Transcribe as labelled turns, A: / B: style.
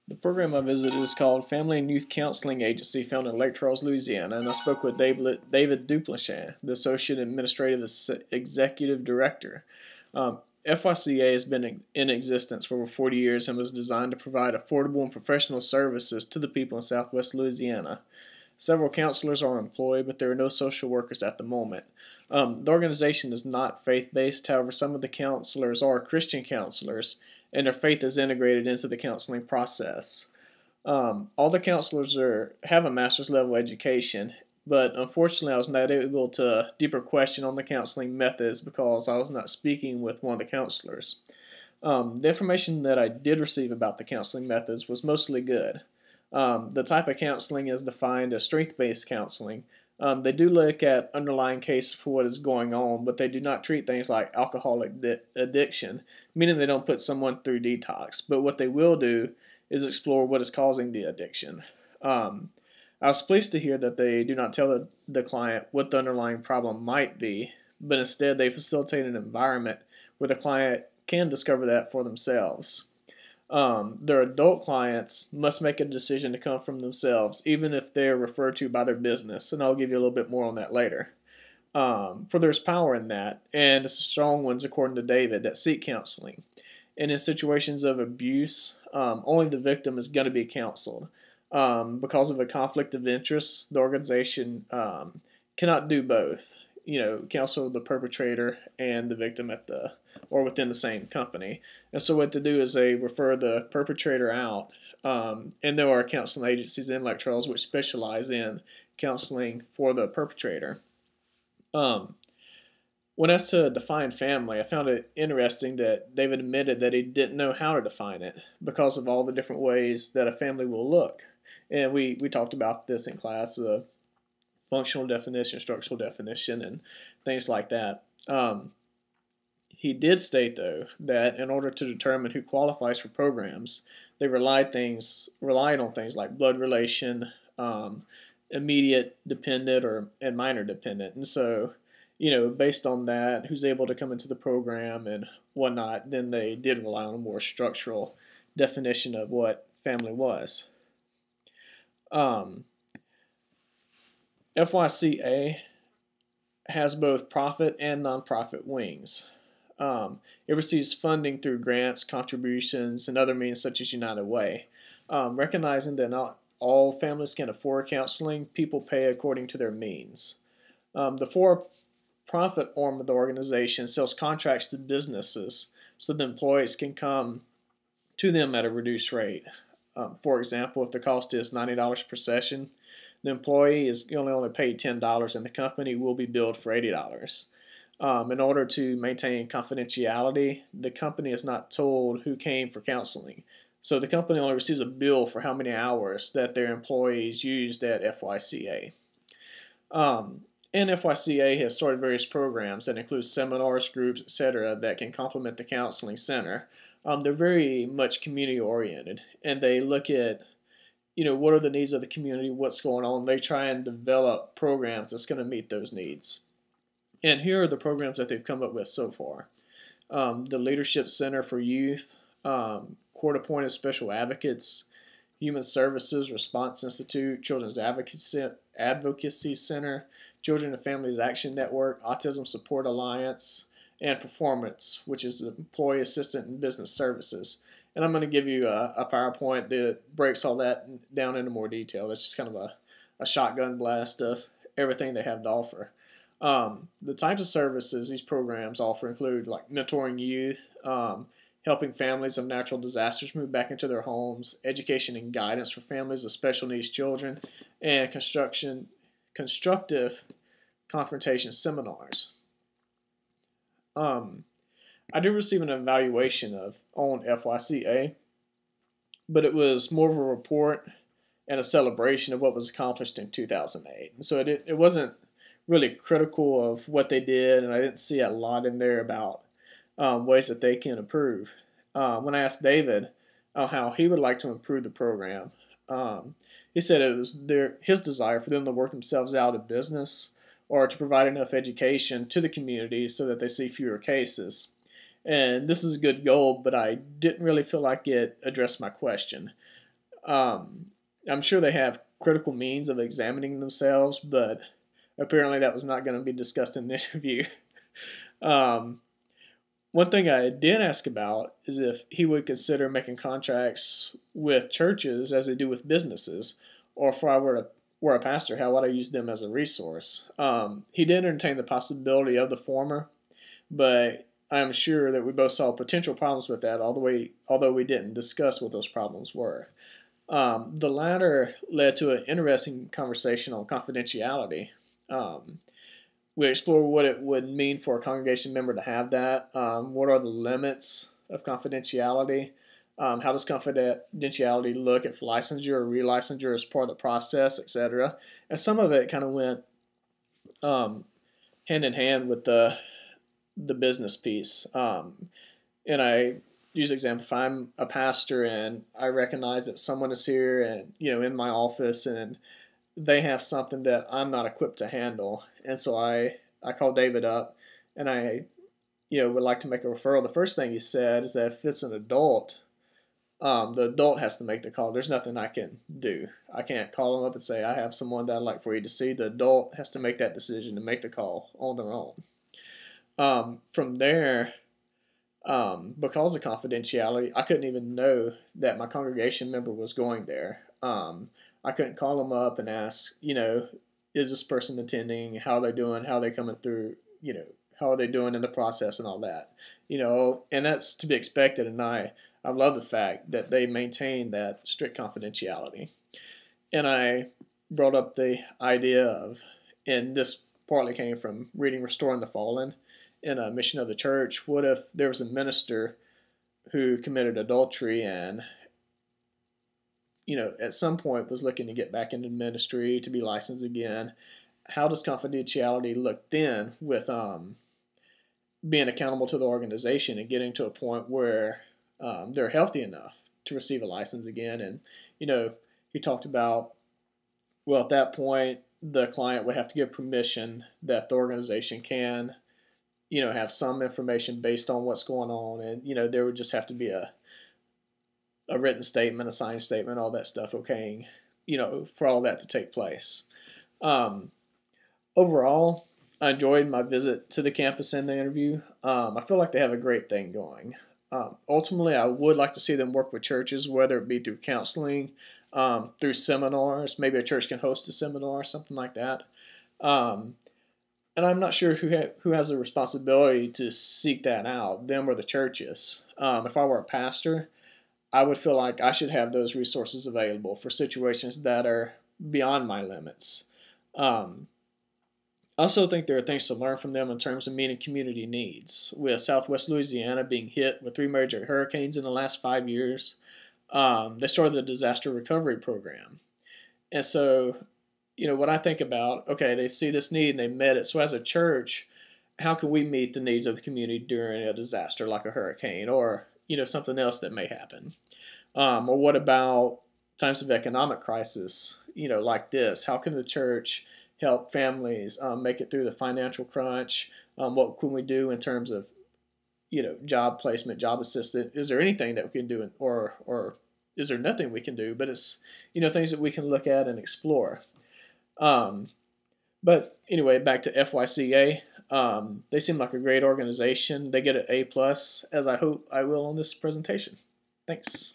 A: The program I visited is called Family and Youth Counseling Agency, found in Lake Charles, Louisiana, and I spoke with David Duplichin, the Associate Administrative Executive Director. FYCA has been in existence for over 40 years and was designed to provide affordable and professional services to the people in southwest Louisiana. Several counselors are employed, but there are no social workers at the moment. The organization is not faith based, however, some of the counselors are Christian counselors, and their faith is integrated into the counseling process. All the counselors have a master's level education, but unfortunately, I was not able to deeper question on the counseling methods because I was not speaking with one of the counselors. The information that I did receive about the counseling methods was mostly good. The type of counseling is defined as strength-based counseling. They do look at underlying cases for what is going on, but they do not treat things like alcoholic addiction, meaning they don't put someone through detox. But what they will do is explore what is causing the addiction. I was pleased to hear that they do not tell the client what the underlying problem might be, but instead they facilitate an environment where the client can discover that for themselves. Their adult clients must make a decision to come from themselves, even if they're referred to by their business, and I'll give you a little bit more on that later. For there's power in that, and it's the strong ones, according to David, that seek counseling. And in situations of abuse, only the victim is going to be counseled. Because of a conflict of interest, the organization cannot do both. Counsel the perpetrator and the victim or within the same company. And so what they do is they refer the perpetrator out. And there are counseling agencies in Lake Charles which specialize in counseling for the perpetrator. When asked to define family, I found it interesting that David admitted that he didn't know how to define it because of all the different ways that a family will look. And we talked about this in class, functional definition, structural definition, and things like that. He did state, though, that in order to determine who qualifies for programs, they relied on things like blood relation, immediate dependent, and minor dependent. And so, based on that, who's able to come into the program and whatnot, then they did rely on a more structural definition of what family was. FYCA has both profit and nonprofit wings. It receives funding through grants, contributions, and other means such as United Way. Recognizing that not all families can afford counseling, people pay according to their means. The for-profit arm of the organization sells contracts to businesses so the employees can come to them at a reduced rate. For example, if the cost is $90 per session, the employee is only paid $10 and the company will be billed for $80. In order to maintain confidentiality, the company is not told who came for counseling. So the company only receives a bill for how many hours that their employees used at FYCA. And FYCA has started various programs that include seminars, groups, etc. that can complement the counseling center. They're very much community oriented, and they look at what are the needs of the community, what's going on. They try and develop programs that's going to meet those needs. And here are the programs that they've come up with so far. The Leadership Center for Youth, Court-Appointed Special Advocates, Human Services Response Institute, Children's Advocacy Center, Children and Families Action Network, Autism Support Alliance, and Performance, which is Employee Assistant and Business Services. And I'm going to give you a PowerPoint that breaks all that down into more detail. That's just kind of a shotgun blast of everything they have to offer. The types of services these programs offer include like mentoring youth, helping families of natural disasters move back into their homes, education and guidance for families of special needs children, and constructive confrontation seminars. I did receive an evaluation on FYCA, but it was more of a report and a celebration of what was accomplished in 2008. And so it wasn't really critical of what they did, and I didn't see a lot in there about ways that they can improve. When I asked David how he would like to improve the program, he said it was his desire for them to work themselves out of business or to provide enough education to the community so that they see fewer cases. And this is a good goal, but I didn't really feel like it addressed my question. I'm sure they have critical means of examining themselves, but apparently that was not going to be discussed in the interview. um, One thing I did ask about is if he would consider making contracts with churches as they do with businesses, or if I were a pastor, how would I use them as a resource? He did entertain the possibility of the former, but I'm sure that we both saw potential problems with that, although we didn't discuss what those problems were. The latter led to an interesting conversation on confidentiality. Um, we explore what it would mean for a congregation member to have that. What are the limits of confidentiality? How does confidentiality look if licensure or relicensure is part of the process, etc. And some of it kind of went um, hand in hand with the business piece. And I use the example, if I'm a pastor and I recognize that someone is here and in my office and they have something that I'm not equipped to handle, and so I call David up and I would like to make a referral. The first thing he said is that if it's an adult, the adult has to make the call. There's nothing I can do. I can't call them up and say I have someone that I'd like for you to see. The adult has to make that decision to make the call on their own. From there, because of confidentiality, I couldn't even know that my congregation member was going there. I couldn't call them up and ask, is this person attending? How are they doing? How are they coming through? How are they doing in the process and all that? And that's to be expected. And I love the fact that they maintain that strict confidentiality. And I brought up the idea of, and this partly came from reading Restoring the Fallen in a Mission of the Church. What if there was a minister who committed adultery and at some point was looking to get back into ministry, to be licensed again? How does confidentiality look then with being accountable to the organization and getting to a point where they're healthy enough to receive a license again? And he talked about, well, at that point the client would have to give permission that the organization can have some information based on what's going on, and there would just have to be a written statement, a signed statement, all that stuff okaying, for all that to take place. Overall, I enjoyed my visit to the campus and the interview. I feel like they have a great thing going. Ultimately, I would like to see them work with churches, whether it be through counseling, through seminars. Maybe a church can host a seminar, something like that. And I'm not sure who has the responsibility to seek that out, them or the churches. If I were a pastor, I would feel like I should have those resources available for situations that are beyond my limits. I also think there are things to learn from them in terms of meeting community needs. With Southwest Louisiana being hit with 3 major hurricanes in the last 5 years, they started the disaster recovery program. And so, what I think about, okay, they see this need and they met it. So as a church, how can we meet the needs of the community during a disaster like a hurricane or, something else that may happen? Or what about times of economic crisis, like this? How can the church help families make it through the financial crunch? What can we do in terms of, job placement, job assistance? Is there anything that we can do, or is there nothing we can do? But it's, things that we can look at and explore. But anyway, back to FYCA. They seem like a great organization. They get an A+, as I hope I will on this presentation. Thanks.